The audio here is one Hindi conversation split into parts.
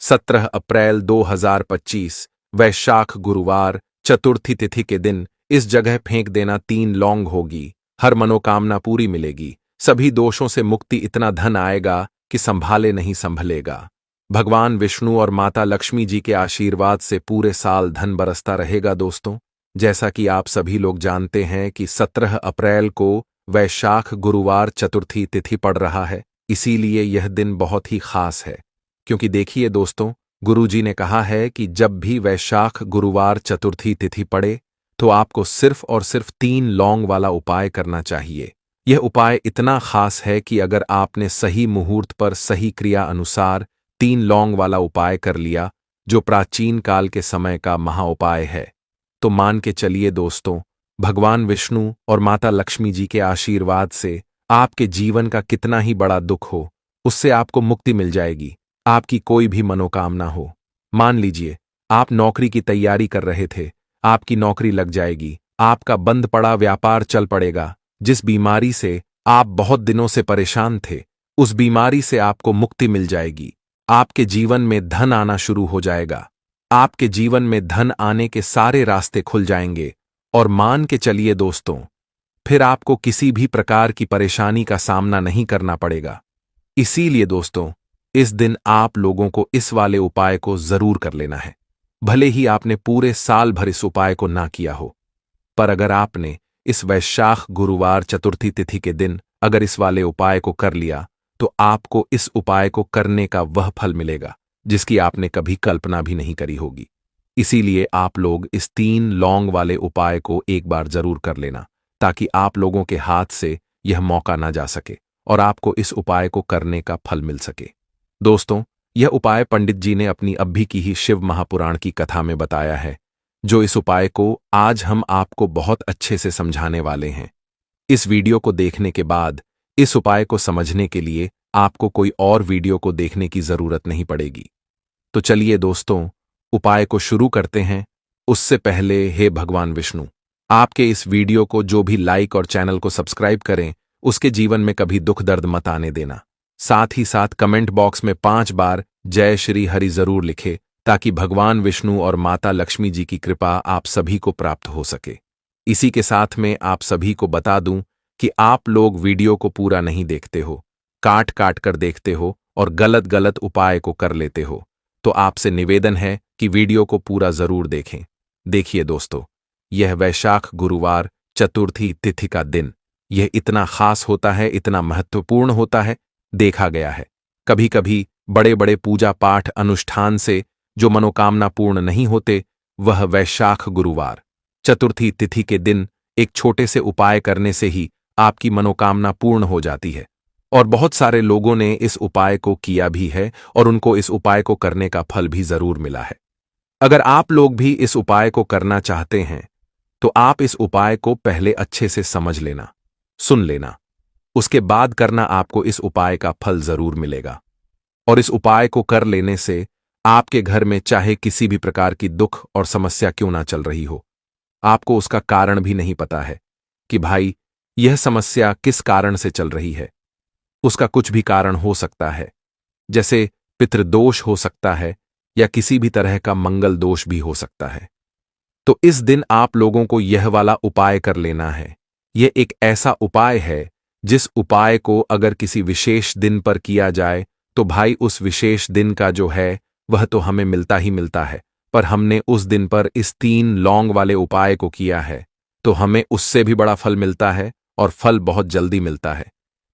17 अप्रैल 2025 वैशाख गुरुवार चतुर्थी तिथि के दिन इस जगह फेंक देना 3 लौंग होगी। हर मनोकामना पूरी मिलेगी। सभी दोषों से मुक्ति, इतना धन आएगा कि संभाले नहीं संभलेगा। भगवान विष्णु और माता लक्ष्मी जी के आशीर्वाद से पूरे साल धन बरसता रहेगा। दोस्तों, जैसा कि आप सभी लोग जानते हैं कि 17 अप्रैल को वैशाख गुरुवार चतुर्थी तिथि पड़ रहा है, इसीलिए यह दिन बहुत ही खास है। क्योंकि देखिए दोस्तों, गुरुजी ने कहा है कि जब भी वैशाख गुरुवार चतुर्थी तिथि पड़े तो आपको सिर्फ और सिर्फ 3 लौंग वाला उपाय करना चाहिए। यह उपाय इतना खास है कि अगर आपने सही मुहूर्त पर सही क्रिया अनुसार 3 लौंग वाला उपाय कर लिया, जो प्राचीन काल के समय का महाउपाय है, तो मान के चलिए दोस्तों, भगवान विष्णु और माता लक्ष्मी जी के आशीर्वाद से आपके जीवन का कितना ही बड़ा दुख हो, उससे आपको मुक्ति मिल जाएगी। आपकी कोई भी मनोकामना हो, मान लीजिए आप नौकरी की तैयारी कर रहे थे, आपकी नौकरी लग जाएगी। आपका बंद पड़ा व्यापार चल पड़ेगा। जिस बीमारी से आप बहुत दिनों से परेशान थे, उस बीमारी से आपको मुक्ति मिल जाएगी। आपके जीवन में धन आना शुरू हो जाएगा। आपके जीवन में धन आने के सारे रास्ते खुल जाएंगे और मान के चलिए दोस्तों, फिर आपको किसी भी प्रकार की परेशानी का सामना नहीं करना पड़ेगा। इसीलिए दोस्तों, इस दिन आप लोगों को इस वाले उपाय को जरूर कर लेना है। भले ही आपने पूरे साल भर इस उपाय को ना किया हो, पर अगर आपने इस वैशाख गुरुवार चतुर्थी तिथि के दिन अगर इस वाले उपाय को कर लिया, तो आपको इस उपाय को करने का वह फल मिलेगा जिसकी आपने कभी कल्पना भी नहीं करी होगी। इसीलिए आप लोग इस 3 लौंग वाले उपाय को एक बार जरूर कर लेना, ताकि आप लोगों के हाथ से यह मौका ना जा सके और आपको इस उपाय को करने का फल मिल सके। दोस्तों, यह उपाय पंडित जी ने अपनी अभी की ही शिव महापुराण की कथा में बताया है, जो इस उपाय को आज हम आपको बहुत अच्छे से समझाने वाले हैं। इस वीडियो को देखने के बाद इस उपाय को समझने के लिए आपको कोई और वीडियो को देखने की जरूरत नहीं पड़ेगी। तो चलिए दोस्तों, उपाय को शुरू करते हैं। उससे पहले हे भगवान विष्णु, आपके इस वीडियो को जो भी लाइक और चैनल को सब्सक्राइब करें, उसके जीवन में कभी दुख दर्द मत आने देना। साथ ही साथ कमेंट बॉक्स में 5 बार जय श्री हरि जरूर लिखे, ताकि भगवान विष्णु और माता लक्ष्मी जी की कृपा आप सभी को प्राप्त हो सके। इसी के साथ में आप सभी को बता दूं कि आप लोग वीडियो को पूरा नहीं देखते हो, काट काट कर देखते हो और गलत गलत उपाय को कर लेते हो। तो आपसे निवेदन है कि वीडियो को पूरा जरूर देखें। देखिए दोस्तों, यह वैशाख गुरुवार चतुर्थी तिथि का दिन, यह इतना खास होता है, इतना महत्वपूर्ण होता है। देखा गया है कभी कभी बड़े बड़े पूजा पाठ अनुष्ठान से जो मनोकामना पूर्ण नहीं होते, वह वैशाख गुरुवार चतुर्थी तिथि के दिन एक छोटे से उपाय करने से ही आपकी मनोकामना पूर्ण हो जाती है। और बहुत सारे लोगों ने इस उपाय को किया भी है और उनको इस उपाय को करने का फल भी जरूर मिला है। अगर आप लोग भी इस उपाय को करना चाहते हैं, तो आप इस उपाय को पहले अच्छे से समझ लेना, सुन लेना, उसके बाद करना। आपको इस उपाय का फल जरूर मिलेगा। और इस उपाय को कर लेने से आपके घर में चाहे किसी भी प्रकार की दुख और समस्या क्यों ना चल रही हो, आपको उसका कारण भी नहीं पता है कि भाई यह समस्या किस कारण से चल रही है। उसका कुछ भी कारण हो सकता है, जैसे पितृदोष हो सकता है या किसी भी तरह का मंगल दोष भी हो सकता है। तो इस दिन आप लोगों को यह वाला उपाय कर लेना है। यह एक ऐसा उपाय है जिस उपाय को अगर किसी विशेष दिन पर किया जाए, तो भाई उस विशेष दिन का जो है वह तो हमें मिलता ही मिलता है। पर हमने उस दिन पर इस 3 लौंग वाले उपाय को किया है, तो हमें उससे भी बड़ा फल मिलता है और फल बहुत जल्दी मिलता है,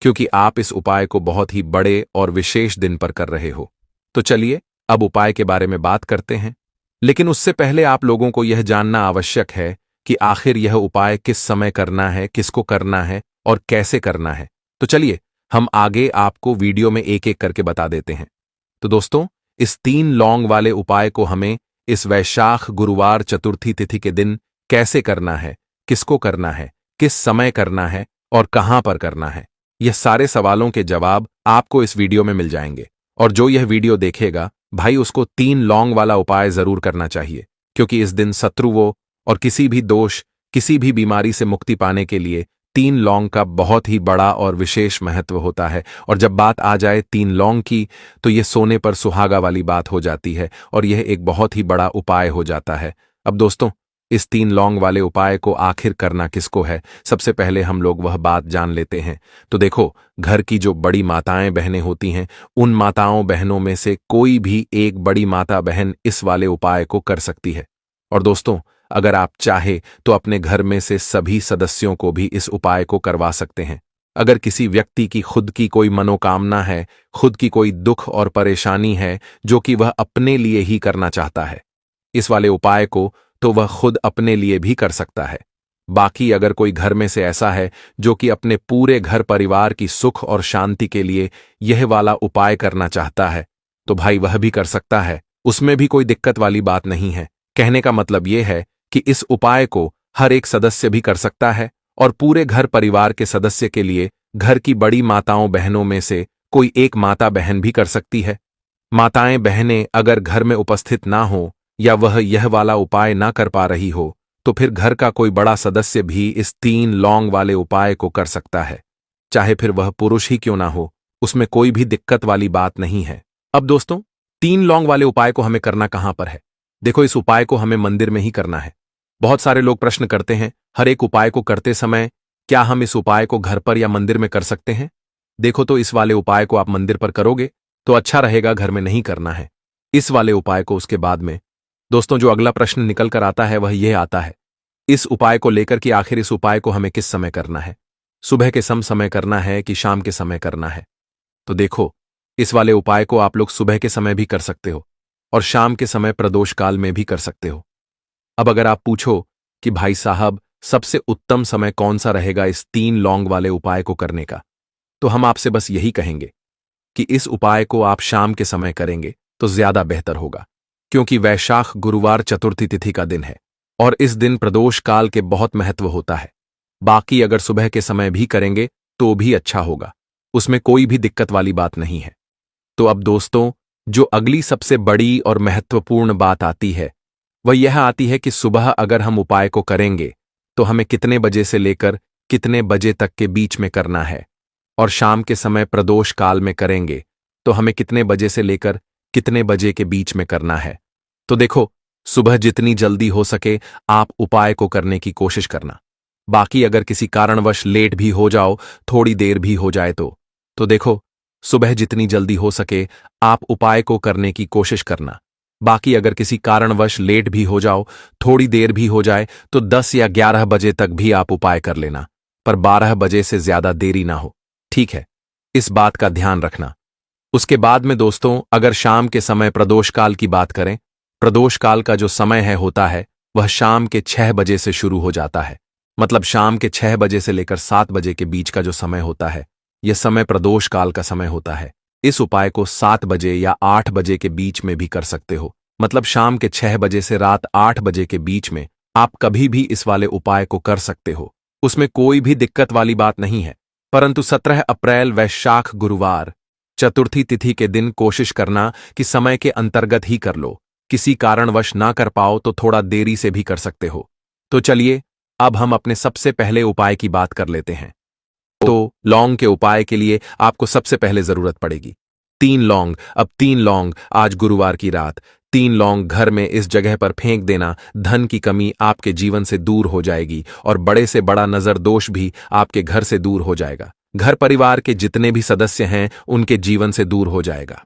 क्योंकि आप इस उपाय को बहुत ही बड़े और विशेष दिन पर कर रहे हो। तो चलिए अब उपाय के बारे में बात करते हैं। लेकिन उससे पहले आप लोगों को यह जानना आवश्यक है कि आखिर यह उपाय किस समय करना है, किसको करना है और कैसे करना है। तो चलिए हम आगे आपको वीडियो में एक एक करके बता देते हैं। तो दोस्तों, इस 3 लौंग वाले उपाय को हमें इस वैशाख गुरुवार चतुर्थी तिथि के दिन कैसे करना है, किसको करना है, किस समय करना है और कहां पर करना है, यह सारे सवालों के जवाब आपको इस वीडियो में मिल जाएंगे। और जो यह वीडियो देखेगा भाई, उसको 3 लौंग वाला उपाय जरूर करना चाहिए, क्योंकि इस दिन शत्रुओं और किसी भी दोष, किसी भी बीमारी से मुक्ति पाने के लिए तीन लौंग का बहुत ही बड़ा और विशेष महत्व होता है। और जब बात आ जाए तीन लौंग की, तो ये सोने पर सुहागा वाली बात हो जाती है और यह एक बहुत ही बड़ा उपाय हो जाता है। अब दोस्तों, इस तीन लौंग वाले उपाय को आखिर करना किसको है, सबसे पहले हम लोग वह बात जान लेते हैं। तो देखो, घर की जो बड़ी माताएं बहनें होती हैं, उन माताओं बहनों में से कोई भी एक बड़ी माता बहन इस वाले उपाय को कर सकती है। और दोस्तों, अगर आप चाहे तो अपने घर में से सभी सदस्यों को भी इस उपाय को करवा सकते हैं। अगर किसी व्यक्ति की खुद की कोई मनोकामना है, खुद की कोई दुख और परेशानी है जो कि वह अपने लिए ही करना चाहता है, इस वाले उपाय को तो वह खुद अपने लिए भी कर सकता है। बाकी अगर कोई घर में से ऐसा है जो कि अपने पूरे घर परिवार की सुख और शांति के लिए यह वाला उपाय करना चाहता है, तो भाई वह भी कर सकता है, उसमें भी कोई दिक्कत वाली बात नहीं है। कहने का मतलब यह है कि इस उपाय को हर एक सदस्य भी कर सकता है और पूरे घर परिवार के सदस्य के लिए घर की बड़ी माताओं बहनों में से कोई एक माता बहन भी कर सकती है। माताएं बहनें अगर घर में उपस्थित ना हो या वह यह वाला उपाय ना कर पा रही हो, तो फिर घर का कोई बड़ा सदस्य भी इस तीन लौंग वाले उपाय को कर सकता है, चाहे फिर वह पुरुष ही क्यों ना हो, उसमें कोई भी दिक्कत वाली बात नहीं है। अब दोस्तों, तीन लौंग वाले उपाय को हमें करना कहां पर है? देखो, इस उपाय को हमें मंदिर में ही करना है। बहुत सारे लोग प्रश्न करते हैं, हर एक उपाय को करते समय क्या हम इस उपाय को घर पर या मंदिर में कर सकते हैं? देखो, तो इस वाले उपाय को आप मंदिर पर करोगे तो अच्छा रहेगा, घर में नहीं करना है इस वाले उपाय को। उसके बाद में दोस्तों, जो अगला प्रश्न निकल कर आता है वह यह आता है, इस उपाय को लेकर कि आखिर इस उपाय को हमें किस समय करना है, सुबह के समय करना है कि शाम के समय करना है? तो देखो, इस वाले उपाय को आप लोग सुबह के समय भी कर सकते हो और शाम के समय प्रदोष काल में भी कर सकते हो। अब अगर आप पूछो कि भाई साहब, सबसे उत्तम समय कौन सा रहेगा इस तीन लौंग वाले उपाय को करने का, तो हम आपसे बस यही कहेंगे कि इस उपाय को आप शाम के समय करेंगे तो ज्यादा बेहतर होगा, क्योंकि वैशाख गुरुवार चतुर्थी तिथि का दिन है और इस दिन प्रदोष काल के बहुत महत्व होता है। बाकी अगर सुबह के समय भी करेंगे तो भी अच्छा होगा, उसमें कोई भी दिक्कत वाली बात नहीं है। तो अब दोस्तों, जो अगली सबसे बड़ी और महत्वपूर्ण बात आती है वह यह आती है कि सुबह अगर हम उपाय को करेंगे तो हमें कितने बजे से लेकर कितने बजे तक के बीच में करना है, और शाम के समय प्रदोष काल में करेंगे तो हमें कितने बजे से लेकर कितने बजे के बीच में करना है। तो देखो, सुबह जितनी जल्दी हो सके आप उपाय को करने की कोशिश करना। बाकी अगर किसी कारणवश लेट भी हो जाओ, थोड़ी देर भी हो जाए तो देखो, सुबह जितनी जल्दी हो सके आप उपाय को करने की कोशिश करना। बाकी अगर किसी कारणवश लेट भी हो जाओ, थोड़ी देर भी हो जाए, तो 10 या 11 बजे तक भी आप उपाय कर लेना, पर 12 बजे से ज्यादा देरी ना हो, ठीक है? इस बात का ध्यान रखना। उसके बाद में दोस्तों, अगर शाम के समय प्रदोष काल की बात करें, प्रदोष काल का जो समय होता है वह शाम के 6 बजे से शुरू हो जाता है। मतलब शाम के 6 बजे से लेकर 7 बजे के बीच का जो समय होता है, यह समय प्रदोष काल का समय होता है। इस उपाय को 7 बजे या 8 बजे के बीच में भी कर सकते हो। मतलब शाम के 6 बजे से रात 8 बजे के बीच में आप कभी भी इस वाले उपाय को कर सकते हो, उसमें कोई भी दिक्कत वाली बात नहीं है। परंतु 17 अप्रैल वैशाख गुरुवार चतुर्थी तिथि के दिन कोशिश करना कि समय के अंतर्गत ही कर लो। किसी कारणवश ना कर पाओ तो थोड़ा देरी से भी कर सकते हो। तो चलिए, अब हम अपने सबसे पहले उपाय की बात कर लेते हैं। तो लौंग के उपाय के लिए आपको सबसे पहले जरूरत पड़ेगी 3 लौंग। अब 3 लौंग आज गुरुवार की रात 3 लौंग घर में इस जगह पर फेंक देना, धन की कमी आपके जीवन से दूर हो जाएगी और बड़े से बड़ा नजर दोष भी आपके घर से दूर हो जाएगा। घर परिवार के जितने भी सदस्य हैं उनके जीवन से दूर हो जाएगा।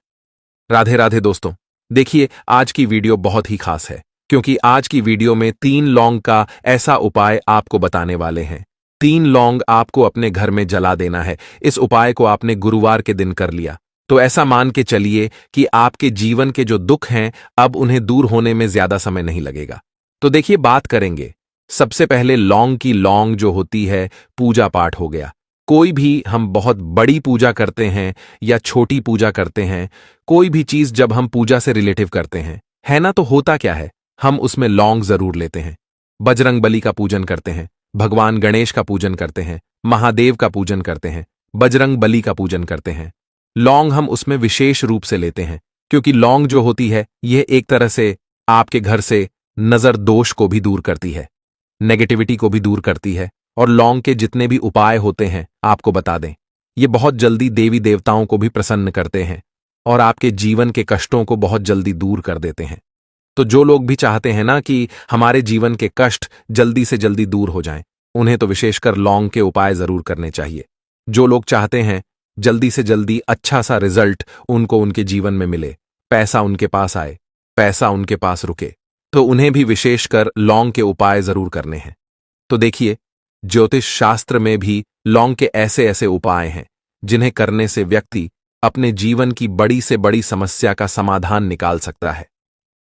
राधे राधे दोस्तों, देखिए, आज की वीडियो बहुत ही खास है, क्योंकि आज की वीडियो में 3 लौंग का ऐसा उपाय आपको बताने वाले हैं। 3 लौंग आपको अपने घर में जला देना है। इस उपाय को आपने गुरुवार के दिन कर लिया तो ऐसा मान के चलिए कि आपके जीवन के जो दुख हैं अब उन्हें दूर होने में ज्यादा समय नहीं लगेगा। तो देखिए, बात करेंगे सबसे पहले लौंग की। लौंग जो होती है, पूजा पाठ हो गया। कोई भी हम बहुत बड़ी पूजा करते हैं या छोटी पूजा करते हैं, कोई भी चीज जब हम पूजा से रिलेटिव करते हैं, है ना, तो होता क्या है, हम उसमें लौंग जरूर लेते हैं। बजरंग बली का पूजन करते हैं, भगवान गणेश का पूजन करते हैं, महादेव का पूजन करते हैं, बजरंग बली का पूजन करते हैं। लौंग हम उसमें विशेष रूप से लेते हैं, क्योंकि लौंग जो होती है यह एक तरह से आपके घर से नजर दोष को भी दूर करती है, नेगेटिविटी को भी दूर करती है और लौंग के जितने भी उपाय होते हैं आपको बता दें, ये बहुत जल्दी देवी देवताओं को भी प्रसन्न करते हैं और आपके जीवन के कष्टों को बहुत जल्दी दूर कर देते हैं। तो जो लोग भी चाहते हैं ना कि हमारे जीवन के कष्ट जल्दी से जल्दी दूर हो जाएं, उन्हें तो विशेषकर लौंग के उपाय जरूर करने चाहिए। जो लोग चाहते हैं जल्दी से जल्दी अच्छा सा रिजल्ट उनको उनके जीवन में मिले, पैसा उनके पास आए, पैसा उनके पास रुके, तो उन्हें भी विशेषकर लौंग के उपाय जरूर करने हैं। तो देखिए, ज्योतिष शास्त्र में भी लौंग के ऐसे ऐसे उपाय हैं जिन्हें करने से व्यक्ति अपने जीवन की बड़ी से बड़ी समस्या का समाधान निकाल सकता है।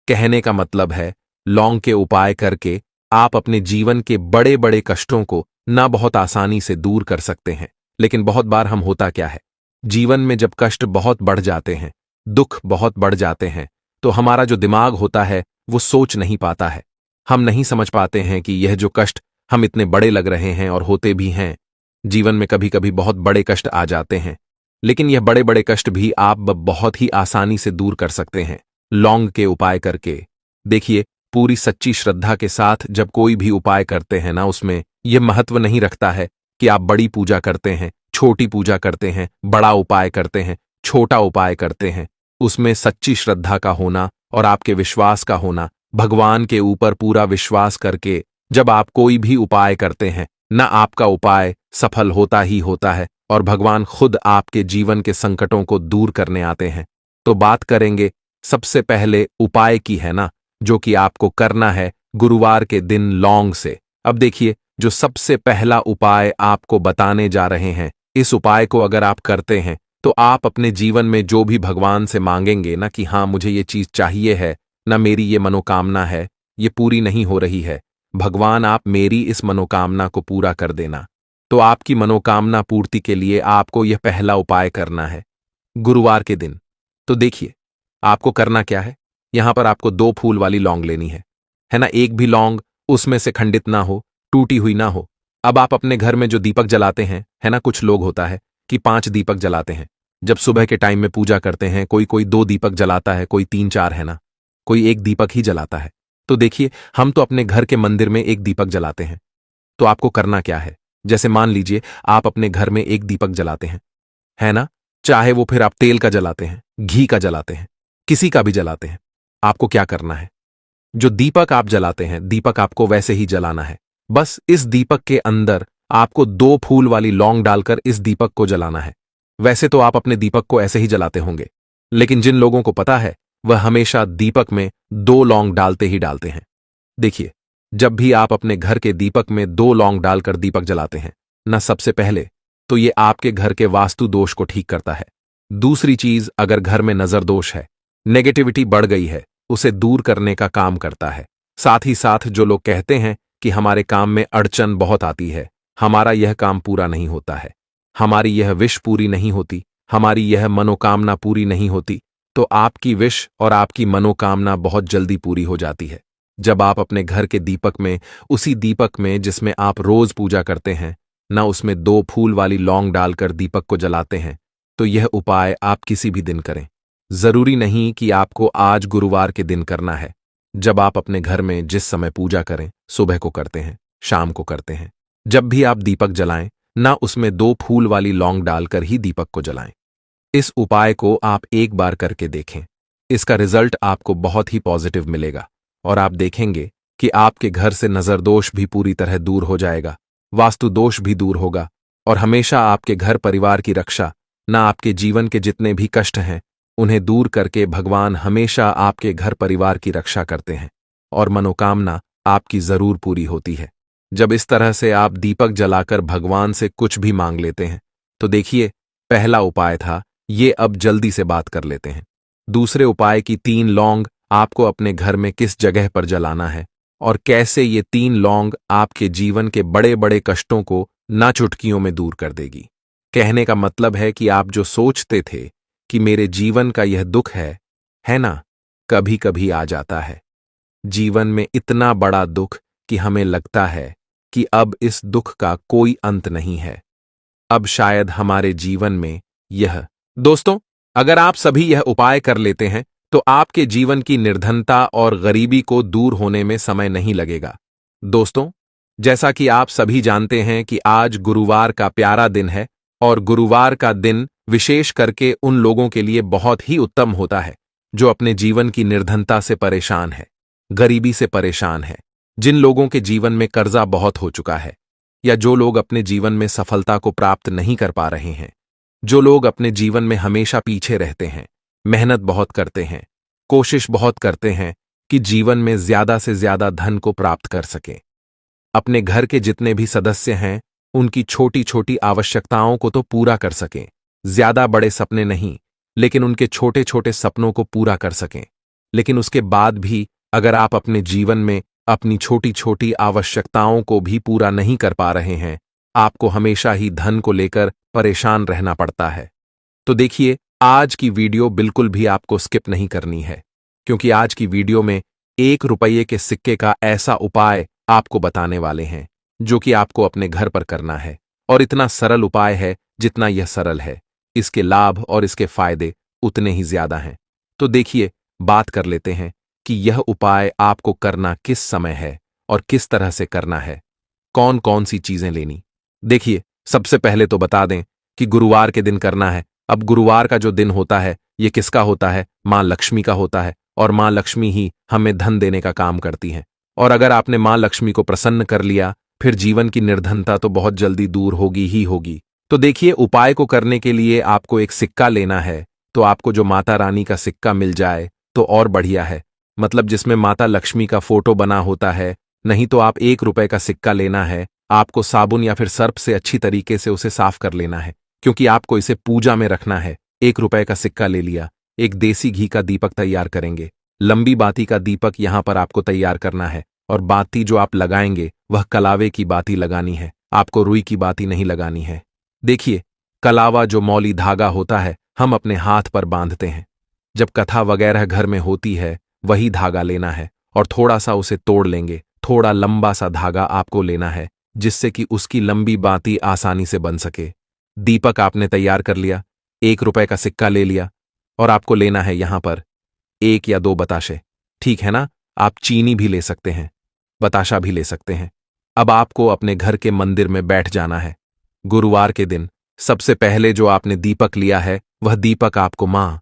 कहने का मतलब है, लौंग के उपाय करके आप अपने जीवन के बड़े बड़े कष्टों को ना बहुत आसानी से दूर कर सकते हैं। लेकिन बहुत बार हम होता क्या है, जीवन में जब कष्ट बहुत बढ़ जाते हैं, दुख बहुत बढ़ जाते हैं, तो हमारा जो दिमाग होता है वो सोच नहीं पाता है। हम नहीं समझ पाते हैं कि यह जो कष्ट हम इतने बड़े लग रहे हैं और होते भी हैं। जीवन में कभी कभी बहुत बड़े कष्ट आ जाते हैं, लेकिन यह बड़े बड़े कष्ट भी आप बहुत ही आसानी से दूर कर सकते हैं लौंग के उपाय करके। देखिए, पूरी सच्ची श्रद्धा के साथ जब कोई भी उपाय करते हैं ना, उसमें यह महत्व नहीं रखता है कि आप बड़ी पूजा करते हैं, छोटी पूजा करते हैं, बड़ा उपाय करते हैं, छोटा उपाय करते हैं। उसमें सच्ची श्रद्धा का होना और आपके विश्वास का होना, भगवान के ऊपर पूरा विश्वास करके जब आप कोई भी उपाय करते हैं ना, आपका उपाय सफल होता ही होता है और भगवान खुद आपके जीवन के संकटों को दूर करने आते हैं। तो बात करेंगे सबसे पहले उपाय की, है ना, जो कि आपको करना है गुरुवार के दिन लौंग से। अब देखिए, जो सबसे पहला उपाय आपको बताने जा रहे हैं, इस उपाय को अगर आप करते हैं तो आप अपने जीवन में जो भी भगवान से मांगेंगे ना कि हाँ मुझे ये चीज चाहिए है ना, मेरी ये मनोकामना है, ये पूरी नहीं हो रही है, भगवान आप मेरी इस मनोकामना को पूरा कर देना। तो आपकी मनोकामना पूर्ति के लिए आपको यह पहला उपाय करना है गुरुवार के दिन। तो देखिए, आपको करना क्या है, यहां पर आपको 2 फूल वाली लौंग लेनी है ना। एक भी लौंग उसमें से खंडित ना हो, टूटी हुई ना हो। अब आप अपने घर में जो दीपक जलाते हैं, है ना, कुछ लोग होता है कि 5 दीपक जलाते हैं जब सुबह के टाइम में पूजा करते हैं। कोई कोई 2 दीपक जलाता है, कोई 3-4, है ना, कोई 1 दीपक ही जलाता है। तो देखिए, हम तो अपने घर के मंदिर में 1 दीपक जलाते हैं। तो आपको करना क्या है, जैसे मान लीजिए आप अपने घर में 1 दीपक जलाते हैं, है ना, चाहे वो फिर आप तेल का जलाते हैं, घी का जलाते हैं, किसी का भी जलाते हैं, आपको क्या करना है, जो दीपक आप जलाते हैं, दीपक आपको वैसे ही जलाना है। बस इस दीपक के अंदर आपको 2 फूल वाली लौंग डालकर इस दीपक को जलाना है। वैसे तो आप अपने दीपक को ऐसे ही जलाते होंगे, लेकिन जिन लोगों को पता है वह हमेशा दीपक में 2 लौंग डालते ही डालते हैं। देखिए, जब भी आप अपने घर के दीपक में 2 लौंग डालकर दीपक जलाते हैं ना, सबसे पहले तो ये आपके घर के वास्तु दोष को ठीक करता है। दूसरी चीज, अगर घर में नजर दोष है, नेगेटिविटी बढ़ गई है, उसे दूर करने का काम करता है। साथ ही साथ जो लोग कहते हैं कि हमारे काम में अड़चन बहुत आती है, हमारा यह काम पूरा नहीं होता है, हमारी यह विश पूरी नहीं होती, हमारी यह मनोकामना पूरी नहीं होती, तो आपकी विश और आपकी मनोकामना बहुत जल्दी पूरी हो जाती है जब आप अपने घर के दीपक में, उसी दीपक में जिसमें आप रोज पूजा करते हैं ना, उसमें 2 फूल वाली लौंग डालकर दीपक को जलाते हैं। तो यह उपाय आप किसी भी दिन करें, जरूरी नहीं कि आपको आज गुरुवार के दिन करना है। जब आप अपने घर में जिस समय पूजा करें, सुबह को करते हैं, शाम को करते हैं, जब भी आप दीपक जलाएं ना, उसमें 2 फूल वाली लौंग डालकर ही दीपक को जलाएं। इस उपाय को आप एक बार करके देखें, इसका रिजल्ट आपको बहुत ही पॉजिटिव मिलेगा और आप देखेंगे कि आपके घर से नजर दोष भी पूरी तरह दूर हो जाएगा, वास्तु दोष भी दूर होगा और हमेशा आपके घर परिवार की रक्षा, ना आपके जीवन के जितने भी कष्ट हैं उन्हें दूर करके भगवान हमेशा आपके घर परिवार की रक्षा करते हैं और मनोकामना आपकी जरूर पूरी होती है। जब इस तरह से आप दीपक जलाकर भगवान से कुछ भी मांग लेते हैं, तो देखिए, पहला उपाय था ये, अब जल्दी से बात कर लेते हैं दूसरे उपाय की। 3 लौंग आपको अपने घर में किस जगह पर जलाना है और कैसे ये 3 लौंग आपके जीवन के बड़े बड़े कष्टों को ना चुटकियों में दूर कर देगी। कहने का मतलब है कि आप जो सोचते थे कि मेरे जीवन का यह दुख है ना, कभी कभी आ जाता है जीवन में इतना बड़ा दुख कि हमें लगता है कि अब इस दुख का कोई अंत नहीं है, अब शायद हमारे जीवन में यह। दोस्तों, अगर आप सभी यह उपाय कर लेते हैं तो आपके जीवन की निर्धनता और गरीबी को दूर होने में समय नहीं लगेगा। दोस्तों, जैसा कि आप सभी जानते हैं कि आज गुरुवार का प्यारा दिन है और गुरुवार का दिन विशेष करके उन लोगों के लिए बहुत ही उत्तम होता है जो अपने जीवन की निर्धनता से परेशान है, गरीबी से परेशान है, जिन लोगों के जीवन में कर्जा बहुत हो चुका है, या जो लोग अपने जीवन में सफलता को प्राप्त नहीं कर पा रहे हैं, जो लोग अपने जीवन में हमेशा पीछे रहते हैं, मेहनत बहुत करते हैं, कोशिश बहुत करते हैं कि जीवन में ज्यादा से ज्यादा धन को प्राप्त कर सकें। अपने घर के जितने भी सदस्य हैं उनकी छोटी छोटी आवश्यकताओं को तो पूरा कर सकें, ज्यादा बड़े सपने नहीं लेकिन उनके छोटे छोटे सपनों को पूरा कर सकें। लेकिन उसके बाद भी अगर आप अपने जीवन में अपनी छोटी छोटी आवश्यकताओं को भी पूरा नहीं कर पा रहे हैं, आपको हमेशा ही धन को लेकर परेशान रहना पड़ता है। तो देखिए, आज की वीडियो बिल्कुल भी आपको स्किप नहीं करनी है, क्योंकि आज की वीडियो में 1 रुपये के सिक्के का ऐसा उपाय आपको बताने वाले हैं जो कि आपको अपने घर पर करना है। और इतना सरल उपाय है, जितना यह सरल है इसके लाभ और इसके फायदे उतने ही ज्यादा हैं। तो देखिए, बात कर लेते हैं कि यह उपाय आपको करना किस समय है और किस तरह से करना है, कौन कौन सी चीजें लेनी। देखिए, सबसे पहले तो बता दें कि गुरुवार के दिन करना है। अब गुरुवार का जो दिन होता है ये किसका होता है? मां लक्ष्मी का होता है, और मां लक्ष्मी ही हमें धन देने का काम करती हैं। और अगर आपने मां लक्ष्मी को प्रसन्न कर लिया, फिर जीवन की निर्धनता तो बहुत जल्दी दूर होगी ही होगी। तो देखिए, उपाय को करने के लिए आपको एक सिक्का लेना है। तो आपको जो माता रानी का सिक्का मिल जाए तो और बढ़िया है, मतलब जिसमें माता लक्ष्मी का फोटो बना होता है। नहीं तो आप 1 रुपए का सिक्का लेना है। आपको साबुन या फिर सर्फ से अच्छी तरीके से उसे साफ कर लेना है, क्योंकि आपको इसे पूजा में रखना है। 1 रुपए का सिक्का ले लिया, एक देसी घी का दीपक तैयार करेंगे। लंबी बाती का दीपक यहां पर आपको तैयार करना है, और बाती जो आप लगाएंगे वह कलावे की बाती लगानी है, आपको रुई की बाती नहीं लगानी है। देखिए, कलावा जो मौली धागा होता है हम अपने हाथ पर बांधते हैं। जब कथा वगैरह घर में होती है वही धागा लेना है, और थोड़ा सा उसे तोड़ लेंगे। थोड़ा लंबा सा धागा आपको लेना है, जिससे कि उसकी लंबी बाती आसानी से बन सके। दीपक आपने तैयार कर लिया, 1 रुपए का सिक्का ले लिया, और आपको लेना है यहां पर 1 या 2 बताशे। ठीक है ना? आप चीनी भी ले सकते हैं, बताशा भी ले सकते हैं। अब आपको अपने घर के मंदिर में बैठ जाना है। गुरुवार के दिन सबसे पहले जो आपने दीपक लिया है वह दीपक आपको मां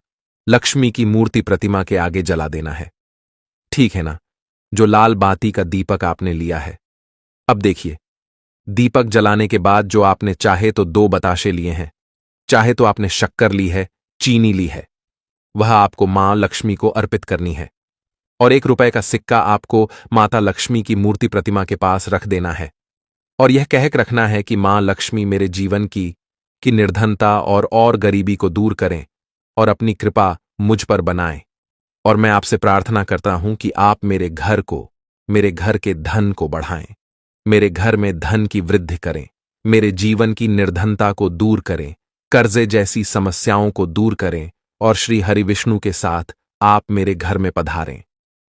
लक्ष्मी की मूर्ति प्रतिमा के आगे जला देना है। ठीक है ना? जो लाल बाती का दीपक आपने लिया है। अब देखिए, दीपक जलाने के बाद जो आपने चाहे तो 2 बताशे लिए हैं, चाहे तो आपने शक्कर ली है, चीनी ली है, वह आपको मां लक्ष्मी को अर्पित करनी है। और 1 रुपए का सिक्का आपको माता लक्ष्मी की मूर्ति प्रतिमा के पास रख देना है, और यह कहक रखना है कि मां लक्ष्मी मेरे जीवन की निर्धनता और गरीबी को दूर करें और अपनी कृपा मुझ पर बनाएं। और मैं आपसे प्रार्थना करता हूं कि आप मेरे घर के धन को बढ़ाएं, मेरे घर में धन की वृद्धि करें, मेरे जीवन की निर्धनता को दूर करें, कर्जे जैसी समस्याओं को दूर करें, और श्री हरि विष्णु के साथ आप मेरे घर में पधारें।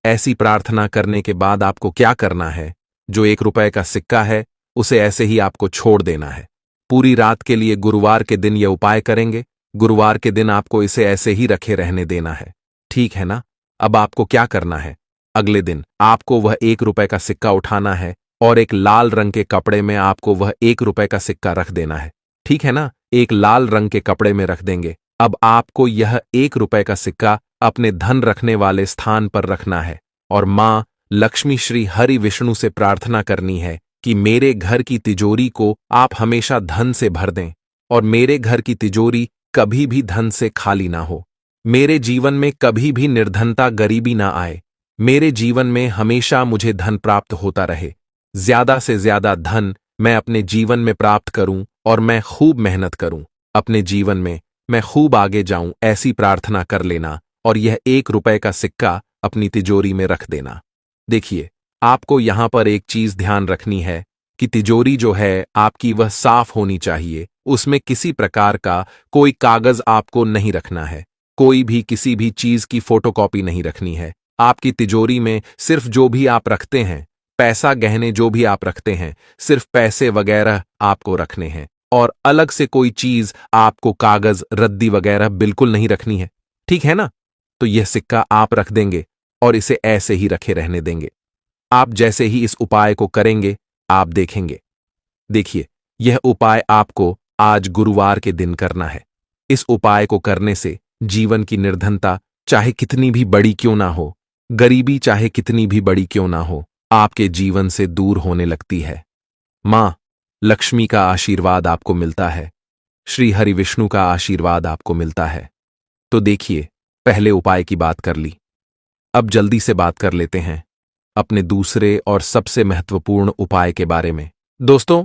ऐसी प्रार्थना करने के बाद आपको क्या करना है? जो 1 रुपए का सिक्का है उसे ऐसे ही आपको छोड़ देना है। पूरी रात के लिए गुरुवार के दिन यह उपाय करेंगे। गुरुवार के दिन आपको इसे ऐसे ही रखे रहने देना है। ठीक है ना? अब आपको क्या करना है? अगले दिन आपको वह 1 रुपए का सिक्का उठाना है, और एक लाल रंग के कपड़े में आपको वह 1 रुपए का सिक्का रख देना है। ठीक है ना? एक लाल रंग के कपड़े में रख देंगे। अब आपको यह 1 रुपए का सिक्का अपने धन रखने वाले स्थान पर रखना है, और मां लक्ष्मी श्री हरि विष्णु से प्रार्थना करनी है कि मेरे घर की तिजोरी को आप हमेशा धन से भर दें, और मेरे घर की तिजोरी कभी भी धन से खाली ना हो। मेरे जीवन में कभी भी निर्धनता गरीबी ना आए। मेरे जीवन में हमेशा मुझे धन प्राप्त होता रहे। ज्यादा से ज्यादा धन मैं अपने जीवन में प्राप्त करूं, और मैं खूब मेहनत करूं। अपने जीवन में मैं खूब आगे जाऊं, ऐसी प्रार्थना कर लेना, और यह 1 रुपए का सिक्का अपनी तिजोरी में रख देना। देखिए, आपको यहां पर एक चीज ध्यान रखनी है कि तिजोरी जो है आपकी वह साफ होनी चाहिए। उसमें किसी प्रकार का कोई कागज आपको नहीं रखना है, कोई भी किसी भी चीज की फोटोकॉपी नहीं रखनी है। आपकी तिजोरी में सिर्फ जो भी आप रखते हैं, पैसा गहने जो भी आप रखते हैं, सिर्फ पैसे वगैरह आपको रखने हैं, और अलग से कोई चीज आपको कागज रद्दी वगैरह बिल्कुल नहीं रखनी है। ठीक है ना? तो यह सिक्का आप रख देंगे और इसे ऐसे ही रखे रहने देंगे। आप जैसे ही इस उपाय को करेंगे, आप देखेंगे। देखिए, यह उपाय आपको आज गुरुवार के दिन करना है। इस उपाय को करने से जीवन की निर्धनता चाहे कितनी भी बड़ी क्यों ना हो, गरीबी चाहे कितनी भी बड़ी क्यों ना हो, आपके जीवन से दूर होने लगती है। मां लक्ष्मी का आशीर्वाद आपको मिलता है, श्री हरि विष्णु का आशीर्वाद आपको मिलता है। तो देखिए, पहले उपाय की बात कर ली, अब जल्दी से बात कर लेते हैं अपने दूसरे और सबसे महत्वपूर्ण उपाय के बारे में। दोस्तों,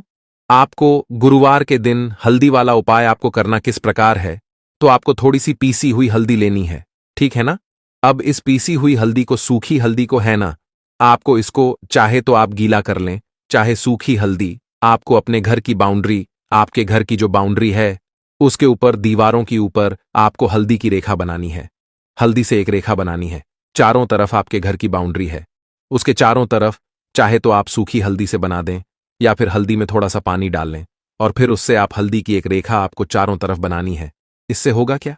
आपको गुरुवार के दिन हल्दी वाला उपाय आपको करना किस प्रकार है, तो आपको थोड़ी सी पीसी हुई हल्दी लेनी है, ठीक है ना। अब इस पीसी हुई हल्दी को, सूखी हल्दी को है ना, आपको इसको चाहे तो आप गीला कर लें, चाहे सूखी हल्दी आपको अपने घर की बाउंड्री, आपके घर की जो बाउंड्री है उसके ऊपर, दीवारों के ऊपर आपको हल्दी की रेखा बनानी है। हल्दी से एक रेखा बनानी है, चारों तरफ आपके घर की बाउंड्री है, उसके चारों तरफ चाहे तो आप सूखी हल्दी से बना दें या फिर हल्दी में थोड़ा सा पानी डाल लें और फिर उससे आप हल्दी की एक रेखा आपको चारों तरफ बनानी है। इससे होगा क्या?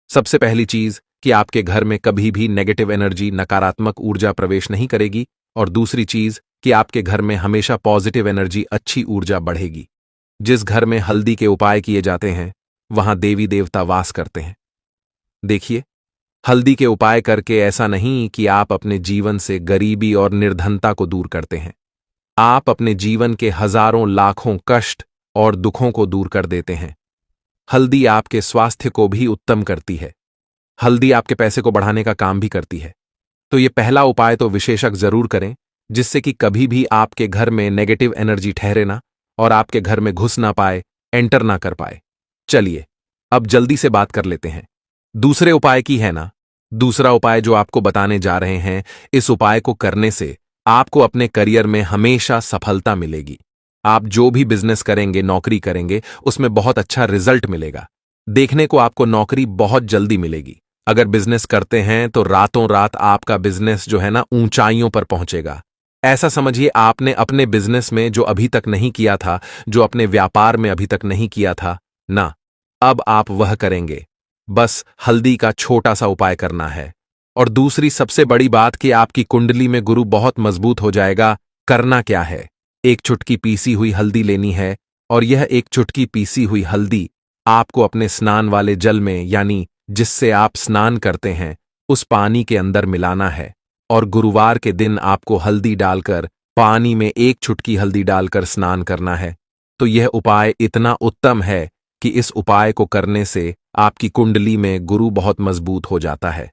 सबसे पहली चीज कि आपके घर में कभी भी नेगेटिव एनर्जी, नकारात्मक ऊर्जा प्रवेश नहीं करेगी, और दूसरी चीज कि आपके घर में हमेशा पॉजिटिव एनर्जी, अच्छी ऊर्जा बढ़ेगी। जिस घर में हल्दी के उपाय किए जाते हैं वहां देवी देवता वास करते हैं। देखिए, हल्दी के उपाय करके ऐसा नहीं कि आप अपने जीवन से गरीबी और निर्धनता को दूर करते हैं, आप अपने जीवन के हजारों लाखों कष्ट और दुखों को दूर कर देते हैं। हल्दी आपके स्वास्थ्य को भी उत्तम करती है, हल्दी आपके पैसे को बढ़ाने का काम भी करती है। तो ये पहला उपाय तो विशेषक जरूर करें, जिससे कि कभी भी आपके घर में नेगेटिव एनर्जी ठहरे ना और आपके घर में घुस ना पाए, एंटर ना कर पाए। चलिए, अब जल्दी से बात कर लेते हैं दूसरे उपाय की, है ना। दूसरा उपाय जो आपको बताने जा रहे हैं, इस उपाय को करने से आपको अपने करियर में हमेशा सफलता मिलेगी। आप जो भी बिजनेस करेंगे, नौकरी करेंगे, उसमें बहुत अच्छा रिजल्ट मिलेगा। देखने को आपको नौकरी बहुत जल्दी मिलेगी। अगर बिजनेस करते हैं तो रातों रात आपका बिजनेस जो है ना ऊंचाइयों पर पहुंचेगा। ऐसा समझिए, आपने अपने बिजनेस में जो अभी तक नहीं किया था, जो अपने व्यापार में अभी तक नहीं किया था ना, अब आप वह करेंगे। बस हल्दी का छोटा सा उपाय करना है। और दूसरी सबसे बड़ी बात कि आपकी कुंडली में गुरु बहुत मजबूत हो जाएगा। करना क्या है? एक चुटकी पीसी हुई हल्दी लेनी है, और यह एक चुटकी पीसी हुई हल्दी आपको अपने स्नान वाले जल में, यानी जिससे आप स्नान करते हैं, उस पानी के अंदर मिलाना है। और गुरुवार के दिन आपको हल्दी डालकर, पानी में एक चुटकी हल्दी डालकर स्नान करना है। तो यह उपाय इतना उत्तम है कि इस उपाय को करने से आपकी कुंडली में गुरु बहुत मजबूत हो जाता है।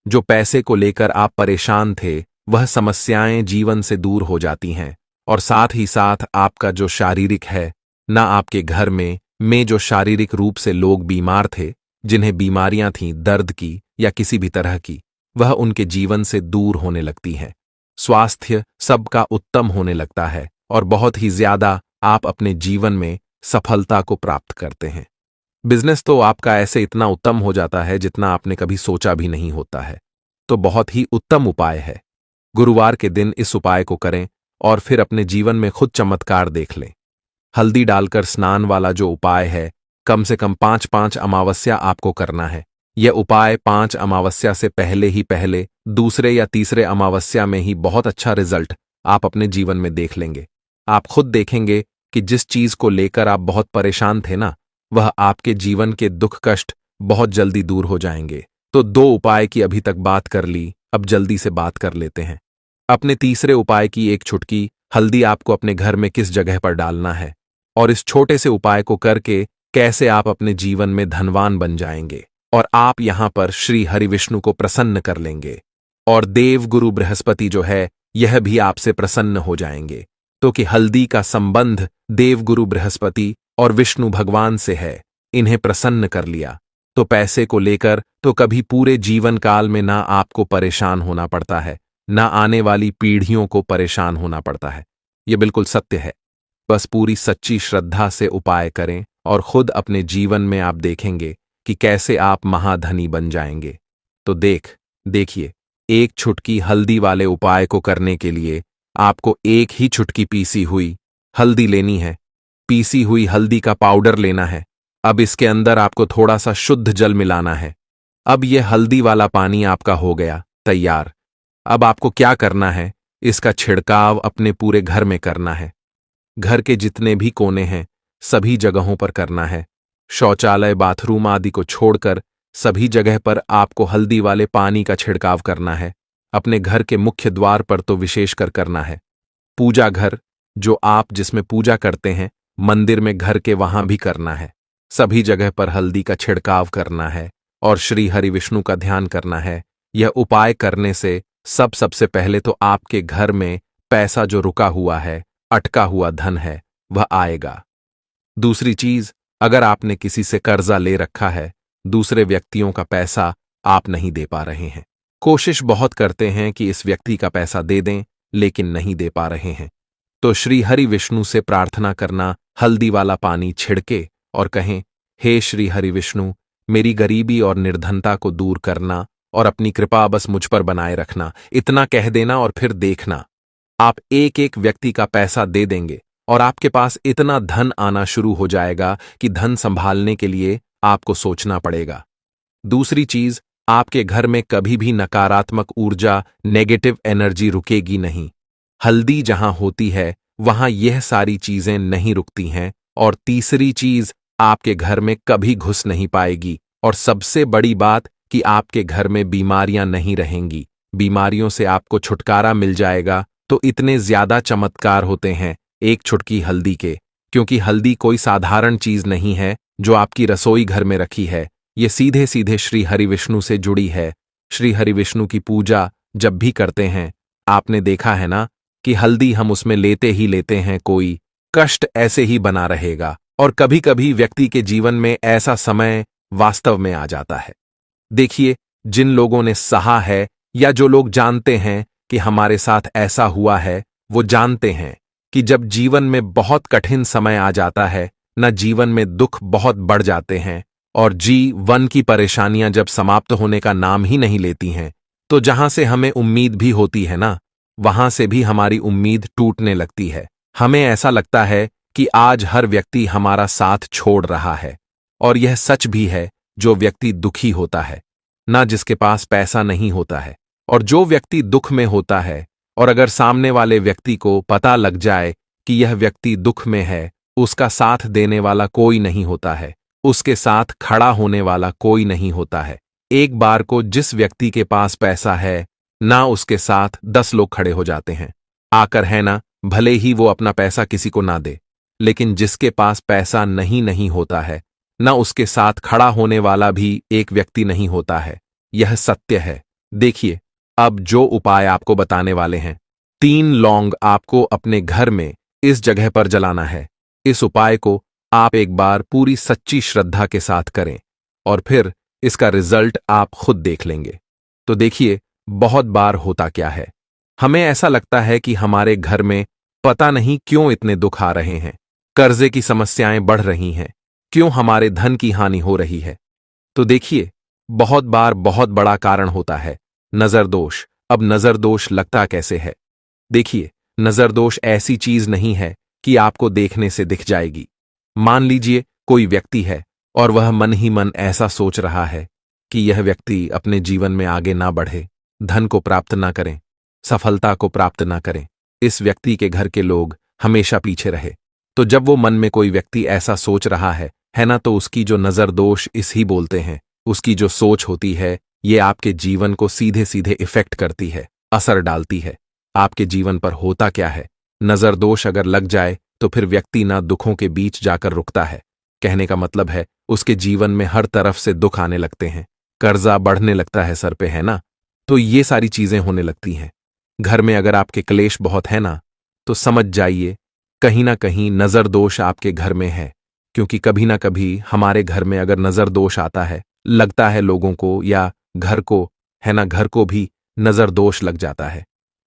जो पैसे को लेकर आप परेशान थे, वह समस्याएं जीवन से दूर हो जाती हैं, और साथ ही साथ आपका जो शारीरिक है ना, आपके घर में जो शारीरिक रूप से लोग बीमार थे, जिन्हें बीमारियां थीं दर्द की या किसी भी तरह की, वह उनके जीवन से दूर होने लगती हैं। स्वास्थ्य सबका उत्तम होने लगता है और बहुत ही ज्यादा आप अपने जीवन में सफलता को प्राप्त करते हैं। बिजनेस तो आपका ऐसे इतना उत्तम हो जाता है जितना आपने कभी सोचा भी नहीं होता है। तो बहुत ही उत्तम उपाय है। गुरुवार के दिन इस उपाय को करें और फिर अपने जीवन में खुद चमत्कार देख लें। हल्दी डालकर स्नान वाला जो उपाय है, कम से कम 5-5 अमावस्या आपको करना है। यह उपाय 5 अमावस्या से पहले ही पहले, दूसरे या तीसरे अमावस्या में ही बहुत अच्छा रिजल्ट आप अपने जीवन में देख लेंगे। आप खुद देखेंगे कि जिस चीज को लेकर आप बहुत परेशान थे ना, वह आपके जीवन के दुख कष्ट बहुत जल्दी दूर हो जाएंगे। तो 2 उपाय की अभी तक बात कर ली, अब जल्दी से बात कर लेते हैं अपने तीसरे उपाय की। एक चुटकी हल्दी आपको अपने घर में किस जगह पर डालना है, और इस छोटे से उपाय को करके कैसे आप अपने जीवन में धनवान बन जाएंगे, और आप यहां पर श्री हरि विष्णु को प्रसन्न कर लेंगे, और देव गुरु बृहस्पति जो है यह भी आपसे प्रसन्न हो जाएंगे। तो कि हल्दी का संबंध देव गुरु बृहस्पति और विष्णु भगवान से है, इन्हें प्रसन्न कर लिया तो पैसे को लेकर तो कभी पूरे जीवन काल में ना आपको परेशान होना पड़ता है, ना आने वाली पीढ़ियों को परेशान होना पड़ता है। यह बिल्कुल सत्य है। बस पूरी सच्ची श्रद्धा से उपाय करें और खुद अपने जीवन में आप देखेंगे कि कैसे आप महाधनी बन जाएंगे। तो देखिए, एक चुटकी हल्दी वाले उपाय को करने के लिए आपको एक ही चुटकी पीसी हुई हल्दी लेनी है। पीसी हुई हल्दी का पाउडर लेना है। अब इसके अंदर आपको थोड़ा सा शुद्ध जल मिलाना है। अब यह हल्दी वाला पानी आपका हो गया तैयार। अब आपको क्या करना है, इसका छिड़काव अपने पूरे घर में करना है। घर के जितने भी कोने हैं सभी जगहों पर करना है। शौचालय, बाथरूम आदि को छोड़कर सभी जगह पर आपको हल्दी वाले पानी का छिड़काव करना है। अपने घर के मुख्य द्वार पर तो विशेषकर करना है। पूजा घर, जो आप जिसमें पूजा करते हैं, मंदिर में घर के वहां भी करना है। सभी जगह पर हल्दी का छिड़काव करना है और श्री हरि विष्णु का ध्यान करना है। यह उपाय करने से सबसे पहले तो आपके घर में पैसा जो रुका हुआ है, अटका हुआ धन है, वह आएगा। दूसरी चीज, अगर आपने किसी से कर्जा ले रखा है, दूसरे व्यक्तियों का पैसा आप नहीं दे पा रहे हैं, कोशिश बहुत करते हैं कि इस व्यक्ति का पैसा दे दें, लेकिन नहीं दे पा रहे हैं, तो श्री हरि विष्णु से प्रार्थना करना, हल्दी वाला पानी छिड़के और कहें, हे श्री हरि विष्णु, मेरी गरीबी और निर्धनता को दूर करना और अपनी कृपा बस मुझ पर बनाए रखना। इतना कह देना और फिर देखना, आप एक एक व्यक्ति का पैसा दे देंगे और आपके पास इतना धन आना शुरू हो जाएगा कि धन संभालने के लिए आपको सोचना पड़ेगा। दूसरी चीज, आपके घर में कभी भी नकारात्मक ऊर्जा, नेगेटिव एनर्जी रुकेगी नहीं। हल्दी जहां होती है वहां यह सारी चीजें नहीं रुकती हैं। और तीसरी चीज, आपके घर में कभी घुस नहीं पाएगी। और सबसे बड़ी बात कि आपके घर में बीमारियां नहीं रहेंगी। बीमारियों से आपको छुटकारा मिल जाएगा। तो इतने ज्यादा चमत्कार होते हैं एक चुटकी हल्दी के, क्योंकि हल्दी कोई साधारण चीज नहीं है जो आपकी रसोई घर में रखी है। ये सीधे सीधे श्री हरि विष्णु से जुड़ी है। श्री हरि विष्णु की पूजा जब भी करते हैं, आपने देखा है ना कि हल्दी हम उसमें लेते ही लेते हैं, कोई कष्ट ऐसे ही बना रहेगा। और कभी कभी व्यक्ति के जीवन में ऐसा समय वास्तव में आ जाता है। देखिए, जिन लोगों ने सहा है या जो लोग जानते हैं कि हमारे साथ ऐसा हुआ है, वो जानते हैं कि जब जीवन में बहुत कठिन समय आ जाता है न, जीवन में दुख बहुत बढ़ जाते हैं और जीवन की परेशानियां जब समाप्त होने का नाम ही नहीं लेती हैं, तो जहां से हमें उम्मीद भी होती है ना, वहां से भी हमारी उम्मीद टूटने लगती है। हमें ऐसा लगता है कि आज हर व्यक्ति हमारा साथ छोड़ रहा है। और यह सच भी है, जो व्यक्ति दुखी होता है ना, जिसके पास पैसा नहीं होता है, और जो व्यक्ति दुख में होता है, और अगर सामने वाले व्यक्ति को पता लग जाए कि यह व्यक्ति दुख में है, उसका साथ देने वाला कोई नहीं होता है, उसके साथ खड़ा होने वाला कोई नहीं होता है। एक बार को जिस व्यक्ति के पास पैसा है ना, उसके साथ 10 लोग खड़े हो जाते हैं आकर, है ना, भले ही वो अपना पैसा किसी को ना दे, लेकिन जिसके पास पैसा नहीं होता है ना, उसके साथ खड़ा होने वाला भी एक व्यक्ति नहीं होता है। यह सत्य है। देखिए, अब जो उपाय आपको बताने वाले हैं, 3 लौंग आपको अपने घर में इस जगह पर जलाना है। इस उपाय को आप एक बार पूरी सच्ची श्रद्धा के साथ करें और फिर इसका रिजल्ट आप खुद देख लेंगे। तो देखिए, बहुत बार होता क्या है, हमें ऐसा लगता है कि हमारे घर में पता नहीं क्यों इतने दुख आ रहे हैं, कर्जे की समस्याएं बढ़ रही हैं, क्यों हमारे धन की हानि हो रही है। तो देखिए, बहुत बार बहुत बड़ा कारण होता है नजर दोष। अब नजर दोष लगता कैसे है? देखिए, नजर दोष ऐसी चीज नहीं है कि आपको देखने से दिख जाएगी। मान लीजिए कोई व्यक्ति है और वह मन ही मन ऐसा सोच रहा है कि यह व्यक्ति अपने जीवन में आगे ना बढ़े, धन को प्राप्त ना करें, सफलता को प्राप्त ना करें, इस व्यक्ति के घर के लोग हमेशा पीछे रहे। तो जब वो मन में कोई व्यक्ति ऐसा सोच रहा है ना, तो उसकी जो नजर दोष इस ही बोलते हैं, उसकी जो सोच होती है, ये आपके जीवन को सीधे सीधे इफेक्ट करती है, असर डालती है। आपके जीवन पर होता क्या है, नजर दोष अगर लग जाए तो फिर व्यक्ति ना दुखों के बीच जाकर रुकता है। कहने का मतलब है, उसके जीवन में हर तरफ से दुख आने लगते हैं, कर्जा बढ़ने लगता है सर पे, है ना, तो ये सारी चीजें होने लगती हैं। घर में अगर आपके क्लेश बहुत है ना, तो समझ जाइए कहीं ना कहीं नजर दोष आपके घर में है। क्योंकि कभी ना कभी हमारे घर में अगर नजर दोष आता है, लगता है लोगों को या घर को, है ना, घर को भी नजर दोष लग जाता है।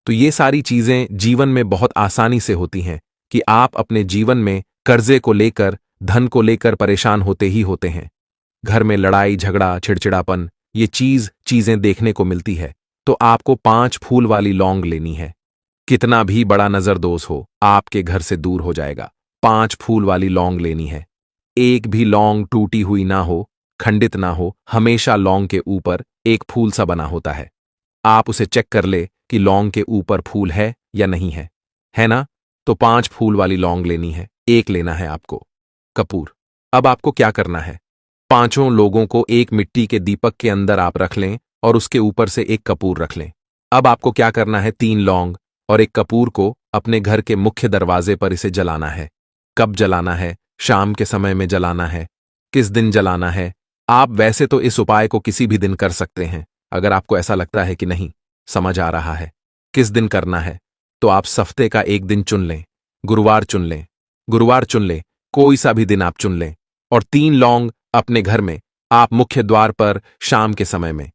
तो ये सारी चीजें जीवन में बहुत आसानी से होती हैं कि आप अपने जीवन में कर्जे को लेकर, धन को लेकर परेशान होते ही होते हैं। घर में लड़ाई झगड़ा, चिड़चिड़ापन, ये चीजें देखने को मिलती है। तो आपको 5 फूल वाली लौंग लेनी है। कितना भी बड़ा नजर दोष हो, आपके घर से दूर हो जाएगा। 5 फूल वाली लौंग लेनी है। एक भी लौंग टूटी हुई ना हो, खंडित ना हो, हमेशा लौंग के ऊपर एक फूल सा बना होता है। आप उसे चेक कर ले कि लौंग के ऊपर फूल है या नहीं है ना? तो 5 फूल वाली लौंग लेनी है, एक लेना है आपको कपूर। अब आपको क्या करना है, पांचों लोगों को एक मिट्टी के दीपक के अंदर आप रख लें और उसके ऊपर से एक कपूर रख लें। अब आपको क्या करना है, 3 लौंग और एक कपूर को अपने घर के मुख्य दरवाजे पर इसे जलाना है। कब जलाना है, शाम के समय में जलाना है। किस दिन जलाना है, आप वैसे तो इस उपाय को किसी भी दिन कर सकते हैं। अगर आपको ऐसा लगता है कि नहीं समझ आ रहा है किस दिन करना है, तो आप हफ्ते का एक दिन चुन लें, गुरुवार चुन लें, कोई सा भी दिन आप चुन लें और 3 लौंग अपने घर में आप मुख्य द्वार पर शाम के समय में,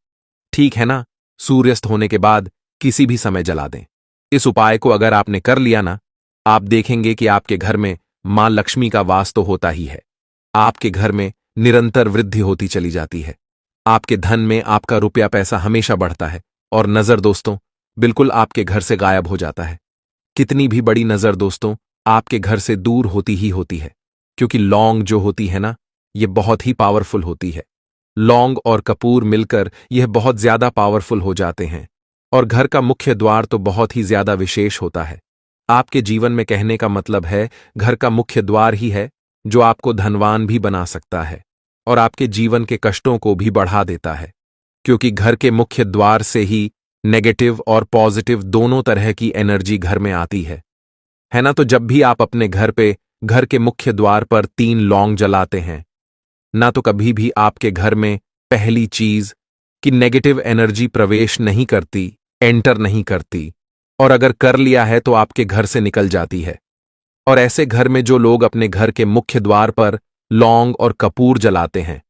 ठीक है ना, सूर्यास्त होने के बाद किसी भी समय जला दें। इस उपाय को अगर आपने कर लिया ना, आप देखेंगे कि आपके घर में मां लक्ष्मी का वास तो होता ही है। आपके घर में निरंतर वृद्धि होती चली जाती है। आपके धन में आपका रुपया पैसा हमेशा बढ़ता है और नजर दोस्तों बिल्कुल आपके घर से गायब हो जाता है। कितनी भी बड़ी नजर दोस्तों आपके घर से दूर होती ही होती है, क्योंकि लौंग जो होती है ना, ये बहुत ही पावरफुल होती है। लौंग और कपूर मिलकर यह बहुत ज्यादा पावरफुल हो जाते हैं और घर का मुख्य द्वार तो बहुत ही ज्यादा विशेष होता है। आपके जीवन में कहने का मतलब है घर का मुख्य द्वार ही है जो आपको धनवान भी बना सकता है और आपके जीवन के कष्टों को भी बढ़ा देता है, क्योंकि घर के मुख्य द्वार से ही नेगेटिव और पॉजिटिव दोनों तरह की एनर्जी घर में आती है ना। तो जब भी आप अपने घर पे घर के मुख्य द्वार पर 3 लौंग जलाते हैं ना, तो कभी भी आपके घर में पहली चीज कि नेगेटिव एनर्जी प्रवेश नहीं करती, एंटर नहीं करती, और अगर कर लिया है तो आपके घर से निकल जाती है। और ऐसे घर में जो लोग अपने घर के मुख्य द्वार पर लौंग और कपूर जलाते हैं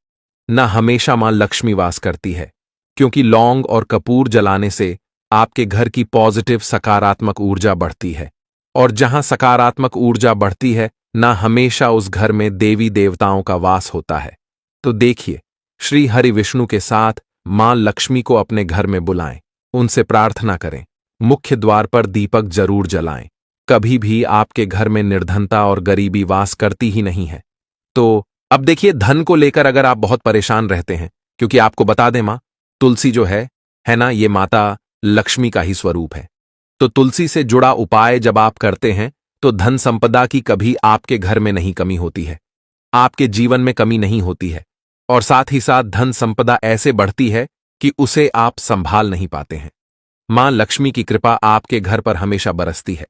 ना, हमेशा मां लक्ष्मी वास करती है, क्योंकि लौंग और कपूर जलाने से आपके घर की पॉजिटिव सकारात्मक ऊर्जा बढ़ती है और जहां सकारात्मक ऊर्जा बढ़ती है ना, हमेशा उस घर में देवी देवताओं का वास होता है। तो देखिए, श्री हरि विष्णु के साथ मां लक्ष्मी को अपने घर में बुलाएं, उनसे प्रार्थना करें, मुख्य द्वार पर दीपक जरूर जलाएं। कभी भी आपके घर में निर्धनता और गरीबी वास करती ही नहीं है। तो अब देखिए, धन को लेकर अगर आप बहुत परेशान रहते हैं, क्योंकि आपको बता दें मां तुलसी जो है ना, ये माता लक्ष्मी का ही स्वरूप है। तो तुलसी से जुड़ा उपाय जब आप करते हैं तो धन संपदा की कभी आपके घर में नहीं कमी होती है, आपके जीवन में कमी नहीं होती है, और साथ ही साथ धन संपदा ऐसे बढ़ती है कि उसे आप संभाल नहीं पाते हैं। मां लक्ष्मी की कृपा आपके घर पर हमेशा बरसती है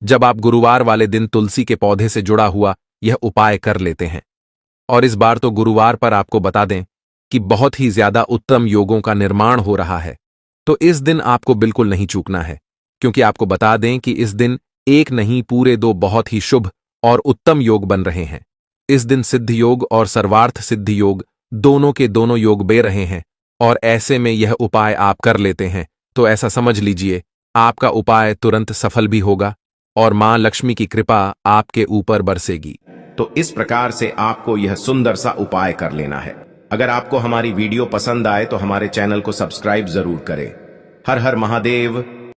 जब आप गुरुवार वाले दिन तुलसी के पौधे से जुड़ा हुआ यह उपाय कर लेते हैं। और इस बार तो गुरुवार पर आपको बता दें कि बहुत ही ज्यादा उत्तम योगों का निर्माण हो रहा है, तो इस दिन आपको बिल्कुल नहीं चूकना है, क्योंकि आपको बता दें कि इस दिन एक नहीं पूरे 2 बहुत ही शुभ और उत्तम योग बन रहे हैं। इस दिन सिद्ध योग और सर्वार्थ सिद्ध योग दोनों के दोनों योग बे रहे हैं, और ऐसे में यह उपाय आप कर लेते हैं तो ऐसा समझ लीजिए आपका उपाय तुरंत सफल भी होगा और मां लक्ष्मी की कृपा आपके ऊपर बरसेगी। तो इस प्रकार से आपको यह सुंदर सा उपाय कर लेना है। अगर आपको हमारी वीडियो पसंद आए तो हमारे चैनल को सब्सक्राइब जरूर करें। हर हर महादेव।